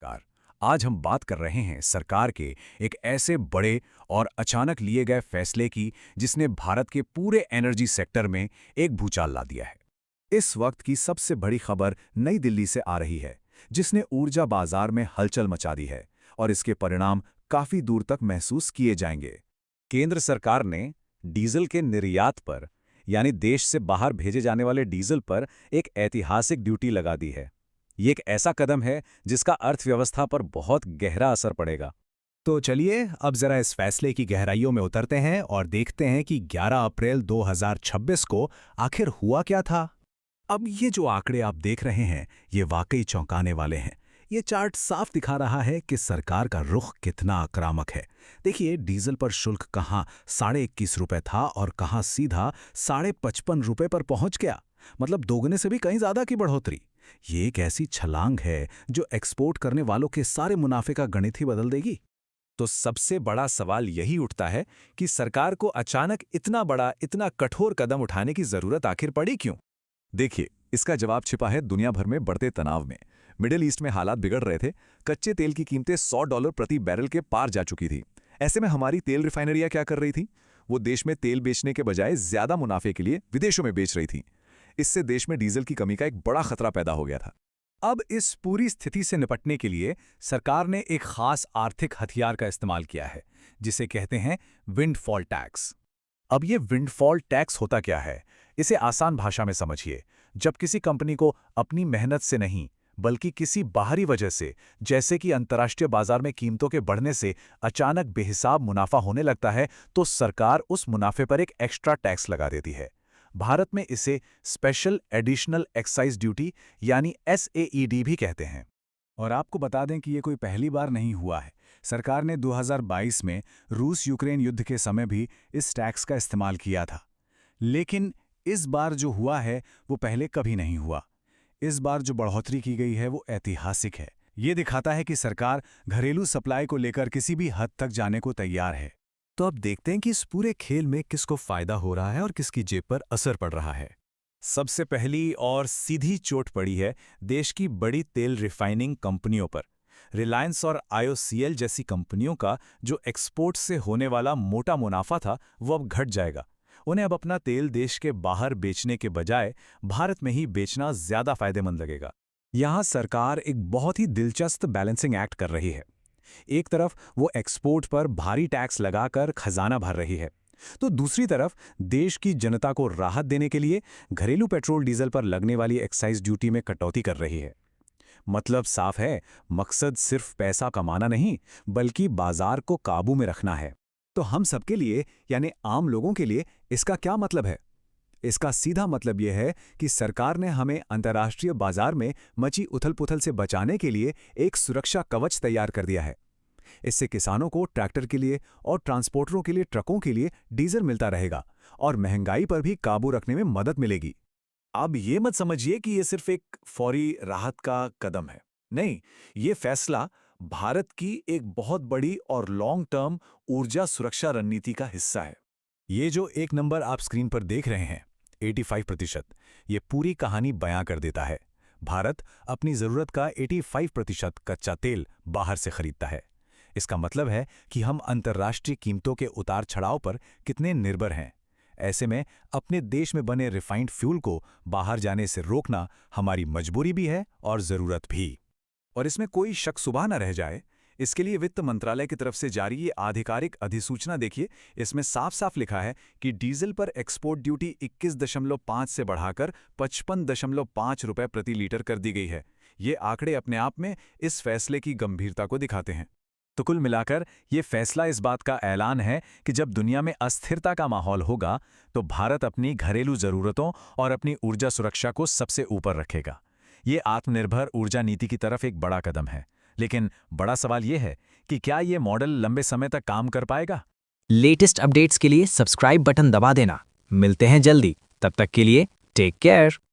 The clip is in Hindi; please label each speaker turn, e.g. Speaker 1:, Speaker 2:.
Speaker 1: नमस्कार। आज हम बात कर रहे हैं सरकार के एक ऐसे बड़े और अचानक लिए गए फैसले की जिसने भारत के पूरे एनर्जी सेक्टर में एक भूचाल ला दिया है। इस वक्त की सबसे बड़ी खबर नई दिल्ली से आ रही है, जिसने ऊर्जा बाजार में हलचल मचा दी है और इसके परिणाम काफी दूर तक महसूस किए जाएंगे। केंद्र सरकार ने डीजल के निर्यात पर, यानी देश से बाहर भेजे जाने वाले डीजल पर एक ऐतिहासिक ड्यूटी लगा दी है। ये एक ऐसा कदम है जिसका अर्थव्यवस्था पर बहुत गहरा असर पड़ेगा।
Speaker 2: तो चलिए अब जरा इस फैसले की गहराइयों में उतरते हैं और देखते हैं कि 11 अप्रैल 2026 को आखिर हुआ क्या था।
Speaker 1: अब ये जो आंकड़े आप देख रहे हैं, ये वाकई चौंकाने वाले हैं। ये चार्ट साफ दिखा रहा है कि सरकार का रुख कितना आक्रामक है। देखिए, डीजल पर शुल्क कहाँ ₹21.5 था और कहाँ सीधा ₹55.5 पर पहुंच गया। मतलब दोगुने से भी कहीं ज्यादा की बढ़ोतरी। ये एक ऐसी छलांग है जो एक्सपोर्ट करने वालों के सारे मुनाफे का गणित ही बदल देगी। तो सबसे बड़ा सवाल यही उठता है कि सरकार को अचानक इतना बड़ा, इतना कठोर कदम उठाने की जरूरत आखिर पड़ी क्यों? देखिए, इसका जवाब छिपा है दुनिया भर में बढ़ते तनाव में। मिडिल ईस्ट में हालात बिगड़ रहे थे। कच्चे तेल की कीमतें $100 प्रति बैरल के पार जा चुकी थी। ऐसे में हमारी तेल रिफाइनरियां क्या कर रही थी? वो देश में तेल बेचने के बजाय ज्यादा मुनाफे के लिए विदेशों में बेच रही थी। इससे देश में डीजल की कमी का एक बड़ा खतरा पैदा हो गया था।
Speaker 2: अब इस पूरी स्थिति से निपटने के लिए सरकार ने एक खास आर्थिक हथियार का इस्तेमाल किया है, जिसे कहते हैं विंडफॉल टैक्स।
Speaker 1: अब ये विंडफॉल टैक्स होता क्या है? इसे आसान भाषा में समझिए। जब किसी कंपनी को अपनी मेहनत से नहीं, बल्कि किसी बाहरी वजह से, जैसे कि अंतर्राष्ट्रीय बाजार में कीमतों के बढ़ने से अचानक बेहिसाब मुनाफा होने लगता है, तो सरकार उस मुनाफे पर एक एक्स्ट्रा टैक्स लगा देती है। भारत में इसे स्पेशल एडिशनल एक्साइज ड्यूटी यानी SAED भी कहते हैं।
Speaker 2: और आपको बता दें कि ये कोई पहली बार नहीं हुआ है। सरकार ने 2022 में रूस यूक्रेन युद्ध के समय भी इस टैक्स का इस्तेमाल किया था। लेकिन इस बार जो हुआ है वो पहले कभी नहीं हुआ। इस बार जो बढ़ोतरी की गई है वो ऐतिहासिक है। ये दिखाता है कि सरकार घरेलू सप्लाई को लेकर किसी भी हद तक जाने को तैयार है। तो अब देखते हैं कि इस पूरे खेल में किसको फायदा हो रहा है और किसकी जेब पर असर पड़ रहा है।
Speaker 1: सबसे पहली और सीधी चोट पड़ी है देश की बड़ी तेल रिफाइनिंग कंपनियों पर। रिलायंस और IOCL जैसी कंपनियों का जो एक्सपोर्ट से होने वाला मोटा मुनाफा था, वो अब घट जाएगा। उन्हें अब अपना तेल देश के बाहर बेचने के बजाय भारत में ही बेचना ज्यादा फायदेमंद लगेगा। यहाँ सरकार एक बहुत ही दिलचस्प बैलेंसिंग एक्ट कर रही है। एक तरफ वो एक्सपोर्ट पर भारी टैक्स लगाकर खजाना भर रही है, तो दूसरी तरफ देश की जनता को राहत देने के लिए घरेलू पेट्रोल डीजल पर लगने वाली एक्साइज ड्यूटी में कटौती कर रही है। मतलब साफ है, मकसद सिर्फ पैसा कमाना नहीं, बल्कि बाजार को काबू में रखना है। तो हम सबके लिए, यानी आम लोगों के लिए, इसका क्या मतलब है? इसका सीधा मतलब यह है कि सरकार ने हमें अंतर्राष्ट्रीय बाजार में मची उथल-पुथल से बचाने के लिए एक सुरक्षा कवच तैयार कर दिया है। इससे किसानों को ट्रैक्टर के लिए और ट्रांसपोर्टरों के लिए ट्रकों के लिए डीजल मिलता रहेगा और महंगाई पर भी काबू रखने में मदद मिलेगी। अब ये मत समझिए कि ये सिर्फ एक फौरी राहत का कदम है। नहीं, ये फैसला भारत की एक बहुत बड़ी और लॉन्ग टर्म ऊर्जा सुरक्षा रणनीति का हिस्सा है।
Speaker 2: ये जो एक नंबर आप स्क्रीन पर देख रहे हैं, 85%, ये पूरी कहानी बयां कर देता है। भारत अपनी जरूरत का 85% कच्चा तेल बाहर से खरीदता है। इसका मतलब है कि हम अंतर्राष्ट्रीय कीमतों के उतार चढ़ाव पर कितने निर्भर हैं। ऐसे में अपने देश में बने रिफाइंड फ्यूल को बाहर जाने से रोकना हमारी मजबूरी भी है और जरूरत भी। और इसमें कोई शक शुबा न रह जाए, इसके लिए वित्त मंत्रालय की तरफ से जारी ये आधिकारिक अधिसूचना देखिए। इसमें साफ साफ लिखा है कि डीजल पर एक्सपोर्ट ड्यूटी 21.5 से बढ़ाकर ₹55.5 प्रति लीटर कर दी गई है। ये आंकड़े अपने आप में इस फैसले की गंभीरता को दिखाते हैं। तो कुल मिलाकर ये फैसला इस बात का ऐलान है कि जब दुनिया में अस्थिरता का माहौल होगा, तो भारत अपनी घरेलू जरूरतों और अपनी ऊर्जा सुरक्षा को सबसे ऊपर रखेगा। ये आत्मनिर्भर ऊर्जा नीति की तरफ एक बड़ा कदम है। लेकिन बड़ा सवाल यह है कि क्या ये मॉडल लंबे समय तक काम कर पाएगा?
Speaker 3: लेटेस्ट अपडेट्स के लिए सब्सक्राइब बटन दबा देना। मिलते हैं जल्दी, तब तक के लिए टेक केयर।